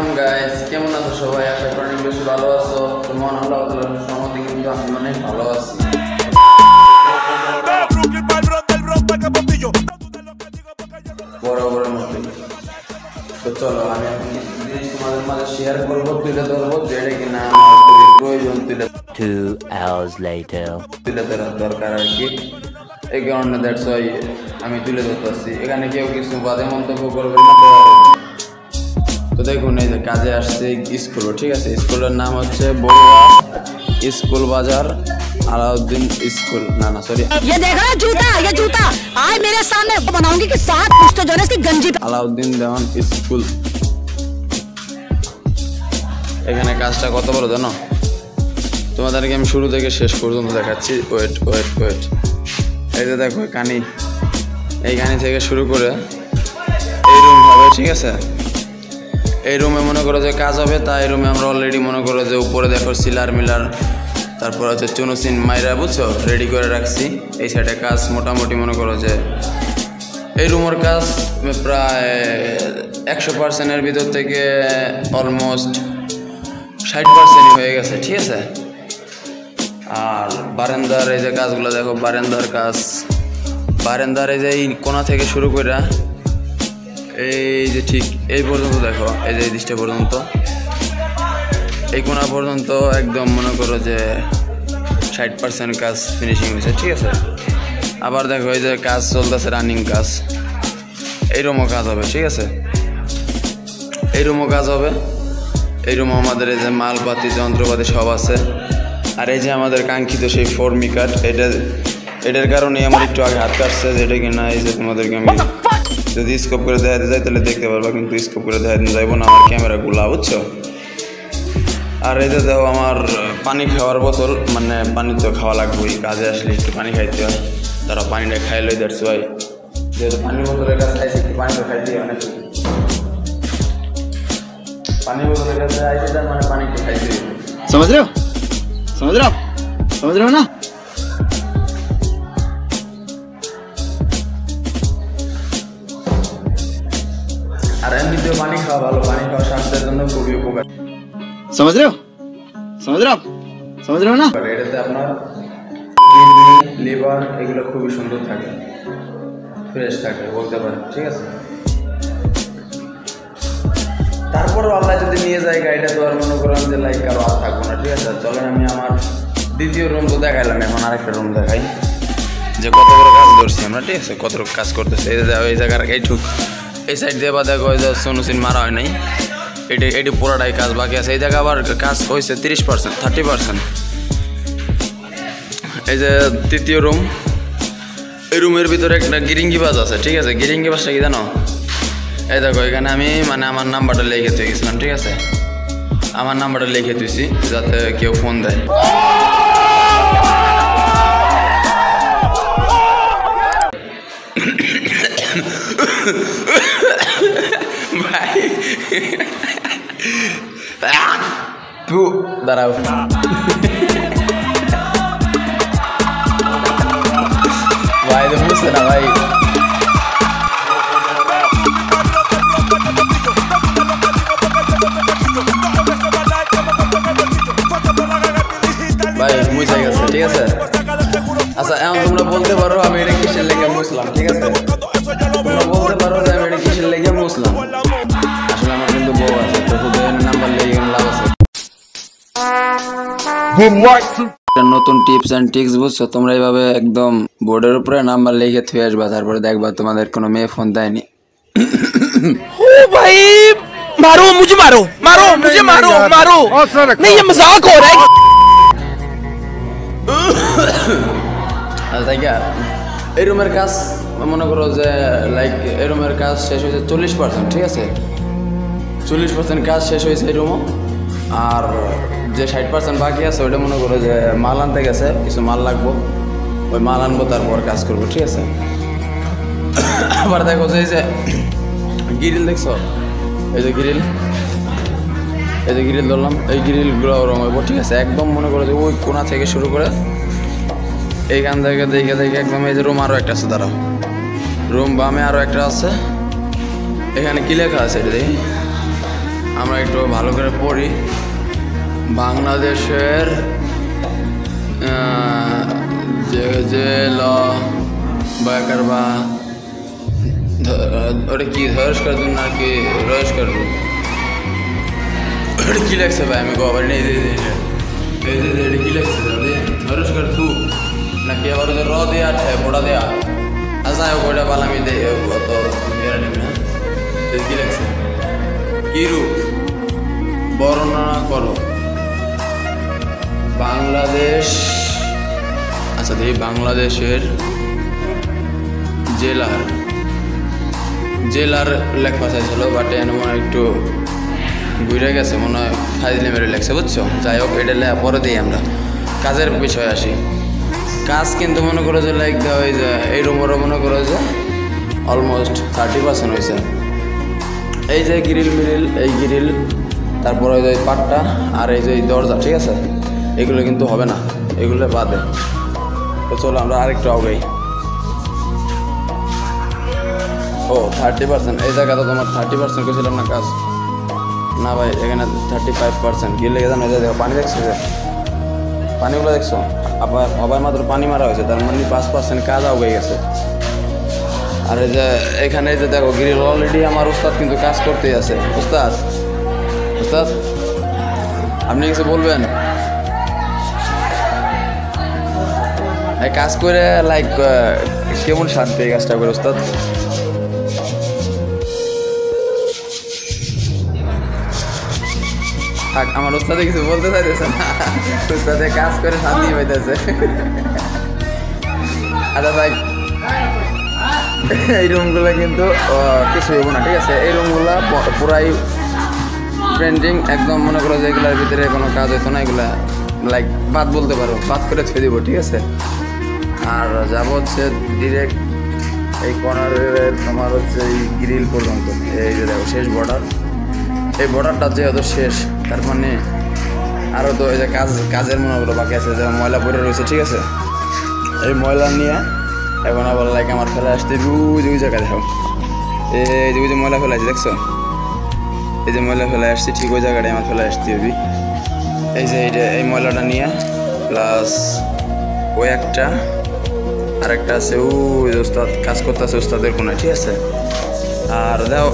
Welcome guys, কেমন আছো সবাই? আশা করি অনেক বেশি ভালো আছো। তোমার আল্লাহ তাআলার রহমতে কিন্তু আমি অনেক ভালো আছি। বরাবরের মতো তো চলো আমি জিনিস তোমাদের মাঝে শেয়ার করবো, তুলে ধরবো, যেটা কিনা আমার খুবই প্রয়োজন তুলে 2 hours later তুলে ধরার দরকার আর কি। এই কারণে দ্যাটস ওয়াই আমি তুলে ধরতেছি। এখানে কেউ কিছু বাজে মন্তব্য করবেন না। তো দেখুন, এই যে কাজে আসছে স্কুল, ঠিক আছে? স্কুলের নাম হচ্ছে বড়ুয়া স্কুল বাজার আলাউদ্দিন স্কুল, না সরি, ये देख रहा है जूता, ये जूता आज मेरे सामने बनाऊंगी कि 7 पुष्ट जो है इसकी गंजी আলাউদ্দিন দেওয়ান স্কুল। এখানে কাজটা কত বড় জানো? তোমাদেরকে আমি শুরু থেকে শেষ পর্যন্ত দেখাচ্ছি। ওয়েট ওয়েট ওয়েট, এই যে দেখো কানি, এই কানি থেকে শুরু করে এই রুম হবে, ঠিক আছে? এই রুমে মনে করো যে কাজ হবে, তাই রুমে আমরা অলরেডি মনে করো যে উপরে দেখো সিলার মিলার, তারপর হচ্ছে চুনুসিন মাইরা, বুঝছো, রেডি করে রাখছি। এই সাইডে কাজ মোটামুটি মনে করো যে এই রুমের কাজ প্রায় 100%-এর ভিতর থেকে অলমোস্ট 60% হয়ে গেছে, ঠিক আছে? আর বারান্দার এই যে কাজগুলো দেখো, বারান্দার কাজ, বারান্দার এই যে এই কোণা থেকে শুরু করে এই যে ঠিক এই পর্যন্ত দেখো, এই যে এই দৃষ্টি পর্যন্ত, এই কোণা পর্যন্ত একদম মনে করো যে 60% কাজ ফিনিশিং হয়েছে, ঠিক আছে? আবার দেখো এই যে কাজ চলতেছে, রানিং কাজ, এই রুমও কাজ হবে, ঠিক আছে? এই রুমও কাজ হবে। এই রুমও আমাদের এই যে মালপাতি যন্ত্রপাতি সব আছে। আর এই যে আমাদের কাঙ্ক্ষিত সেই ফর্মি কাট, এটার কারণেই আমার একটু আগে হাত কাটছে, যেটা কিনা এই যে তোমাদেরকে আমি যদি স্কোপ করে দেখাতে যাই তাহলে দেখতে পারবা, কিন্তু স্কোপ করে দেখাতে যাইব না, আমার ক্যামেরাগুলা, বুঝছো? আর এই যে দেখো আমার পানি খাওয়ার বোতল, মানে পানি তো খাওয়া লাগবেই, কাজে আসলে একটু পানি খাইতে হয়। তারা পানিটা খাইলে দ্যাটস ওয়াই, যেহেতু পানি বোতলের কাছে আইসি একটু পানিটা খাইতে হয়, অনেক পানি বোতলের কাছে আইসি, তার মানে পানি একটু খাইতে হয়। समझ रहे हो ना? আর এমনিতেও পানি খাওয়া ভালো, পানি খাওয়া স্বাস্থ্যের জন্য খুবই উপকার। समझ रहे हो ना? এটাতে আপনার কিডনি, লিভার এগুলো খুবই সুন্দর থাকে, ফ্রেশ থাকে বলতে পারেন, ঠিক আছে? তারপরও আল্লাহ যদি নিয়ে যায় গাড়িটা, তো আর মনে করেন যে লাইক কারো আর থাকবো না, ঠিক আছে? চলেন আমি আমার দ্বিতীয় রুম তো দেখাইলাম, এখন আরেকটা রুম দেখাই, যে কত বড় কাজ ধরছি আমরা, ঠিক আছে? কত কাজ করতেছে। এই জায়গার এইটুক এই সাইড দিয়ে বা দেখো, ওই যে সোনুসিন মারা হয় নাই, এটি পুরোটাই কাজ বাকি আছে। এই জায়গা আবার কাজ হয়েছে 30%, 30%। এই যে তৃতীয় রুম, এই রুমের ভিতরে একটা গিরিঙ্গি বাজ আছে, ঠিক আছে? গিরিঙ্গি বাজটা কি জানো? এই দেখো এখানে আমি মানে আমার নাম্বারটা লিখে তুই গেছিলাম, ঠিক আছে? আমার নাম্বারটা লিখে তুইছি যাতে কেউ ফোন দেয়। ভাই দাঁড়াও, ভাই তো বুঝছে না ভাই। ভাই মুছে গেছে, ঠিক আছে? আচ্ছা এখন তোমরা বলতে পারো আমি এটা কিসের লেগে মুছলাম, ঠিক আছে? তোমরা বলতে পারো যে আমি এটা কিসের লেগে মুছলাম। আসলে আমার কিন্তু বউ আছে, তো শুধু নাম্বার লেগে লাভ আছে। নতুন টিপস অ্যান্ড ট্রিক্স, বুঝছো? তোমরা এইভাবে একদম বোর্ডের উপরে নাম্বার লিখে থুয়ে আসবা, তারপরে দেখবা তোমাদের কোনো মেয়ে ফোন দেয়নি। ओ भाई मारो मुझे, मारो नहीं, ये मजाक हो रहा है। আচ্ছা, এই রুমের কাজ মনে করো যে লাইক এই রুমের কাজ শেষ হয়েছে 40%, ঠিক আছে? 40% কাজ শেষ হয়েছে এই রুমও। আর যে 60% বাকি আছে ওইটা মনে করো যে মাল আনতে গেছে, কিছু মাল লাগবো, ওই মাল আনবো, তারপর কাজ করবো, ঠিক আছে? আবার দেখো যে এই যে গ্রিল দেখছো, এই যে গ্রিল ধরলাম, এই গ্রিলগুলো রং হইব, ঠিক আছে? একদম মনে করো যে ওই কোণা থেকে শুরু করে এইখান থেকে দেখে একদম এই যে রুম আরও একটা আছে, দাঁড়াও, রুম বামে আরও একটা আছে। এখানে কি লেখা আছে এটা দেখি, আমরা একটু ভালো করে পড়ি। বাংলাদেশের যে ল বাকার বা ওটা কি ধরস করবো নাকি রস করবো, ওটা কি লাগছে ভাই? আমি কবার নেই এটা কি লাগছে ধরস কর তু নাকি আবার ওদের র দেয়া পোড়া দেয়া? আচ্ছা ওটা পালামি দেয় অত না। কি লাগছে? কি রূপ বর্ণনা করো বাংলাদেশ। আচ্ছা দেখি বাংলাদেশের জেলার লেখা চাইছিল, বাট এনে মনে হয় একটু ঘুরে গেছে, মনে হয় ফাইজলে মেরে লেখছে, বুঝছো? যাই হোক, এটা লেখা পরে দিই। আমরা কাজের বিষয়ে আসি। কাজ কিন্তু মনে করো যে লাইক দেওয়া হয়ে যায় এই রুমেরও মনে করো যে অলমোস্ট 30% হয়েছে। এই যে গ্রিল, এই গ্রিল, তারপরে ওই যে পাটটা আর এই যে দরজা, ঠিক আছে? এগুলো কিন্তু হবে না, এগুলো বাদে। তো চলো আমরা আরেকটু আগাই। ও 30%, এই জায়গাটা তোমার 30% করেছিলাম না কাজ? না ভাই, এখানে 35%। কি লেগে জানো? দেখো পানি দেখছো, যে পানিগুলো দেখছো? আবার মাত্র পানি মারা হয়েছে, তার মানে 5% কাজ আগে গেছে। আর এই যে এখানে যে দেখো গ্রিল, অলরেডি আমার উস্তাদ কিন্তু কাজ করতেই আছে। উস্তাদ আপনি কিছু বলবেন? এই কাজ করে লাইক কেমন শান্তি এই কাজটা করে উস্তাদ? থাক, আমার উস্তাদে কিছু বলতে চাইতেছে না, উস্তাদে কাজ করে শান্তি পাইতেছে। আচ্ছা ভাই, এই রুমগুলো কিন্তু কিছু হবো না, ঠিক আছে? এই রুমগুলো পুরাই পেন্টিং, একদম মনে করো যে এগুলোর ভিতরে কোনো কাজ হইতো না, এগুলা লাইক বাদ বলতে পারো, বাদ করে ছুঁয়ে দিব, ঠিক আছে? আর যাবো হচ্ছে ডিরেক্ট এই কর্নারের তোমার হচ্ছে এই গ্রিল পর্যন্ত। এই যে দেখো শেষ বর্ডার, এই বর্ডারটা যেহেতু শেষ, তার মানে আরও তো এই যে কাজের মনে করো বাকি আছে, যে ময়লা পড়ে রয়েছে, ঠিক আছে? এই ময়লা নিয়ে এখন আবার লাইক আমার ফেলে আসতে ওই জায়গায় দেখো, এই যে ময়লা ফেলে আসছি, দেখছো? এই যে ময়লা ফেলে আসছি, ঠিক ওই জায়গাটায় আমার ফেলে আসতে হবে। এই যে এই ময়লাটা নিয়ে প্লাস ওই একটা আর একটা আছে, ওই ওস্তাদ কাজ করতে আছে ওস্তাদের কোনায়, ঠিক আছে? আর দেখো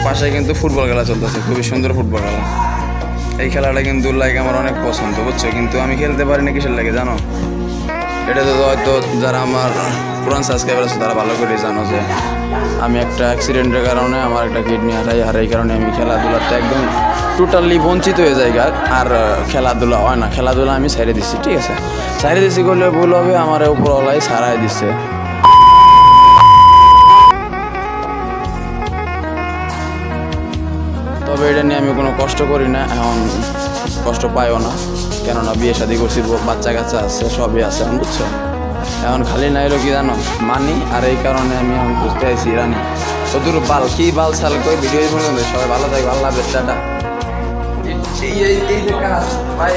পাশে কিন্তু ফুটবল খেলা চলতেছে, খুবই সুন্দর ফুটবল খেলা। এই খেলাটা কিন্তু লাইক আমার অনেক পছন্দ, বুঝছো? কিন্তু আমি খেলতে পারি না, কিসের লাগে জানো? এটা তো হয়তো যারা আমার পুরান সাবস্ক্রাইবার আছে তারা ভালো করে জানো যে আমি একটা অ্যাক্সিডেন্টের কারণে আমার একটা কিডনি হারাই, আর এই কারণে আমি খেলাধুলাতে একদম টোটালি বঞ্চিত হয়ে যাই। আর খেলাধুলা হয় না, খেলাধুলা আমি ছেড়ে দিচ্ছি, ঠিক আছে? ছেড়ে দিচ্ছি করলে ভুল হবে, আমার উপরওয়ালাই ছাড়াই দিচ্ছে। তবে এটা নিয়ে আমি কোনো কষ্ট করি না, এখন কষ্ট পাইও না, কেননা বিয়ে শাদি করছি, বাচ্চা কাচ্চা আছে, সবই আছে, বুঝছো? এখন খালি না এলো কি জানো, মানি। আর এই কারণে আমি এখন বুঝতে চাইছি রানি কতদূর বাল কি বাল সাল করে ভিডিও পর্যন্ত। সবাই ভালো থাকবে, আল্লাহ হাফেজ, টাটা। এই যে কাজ ভাই।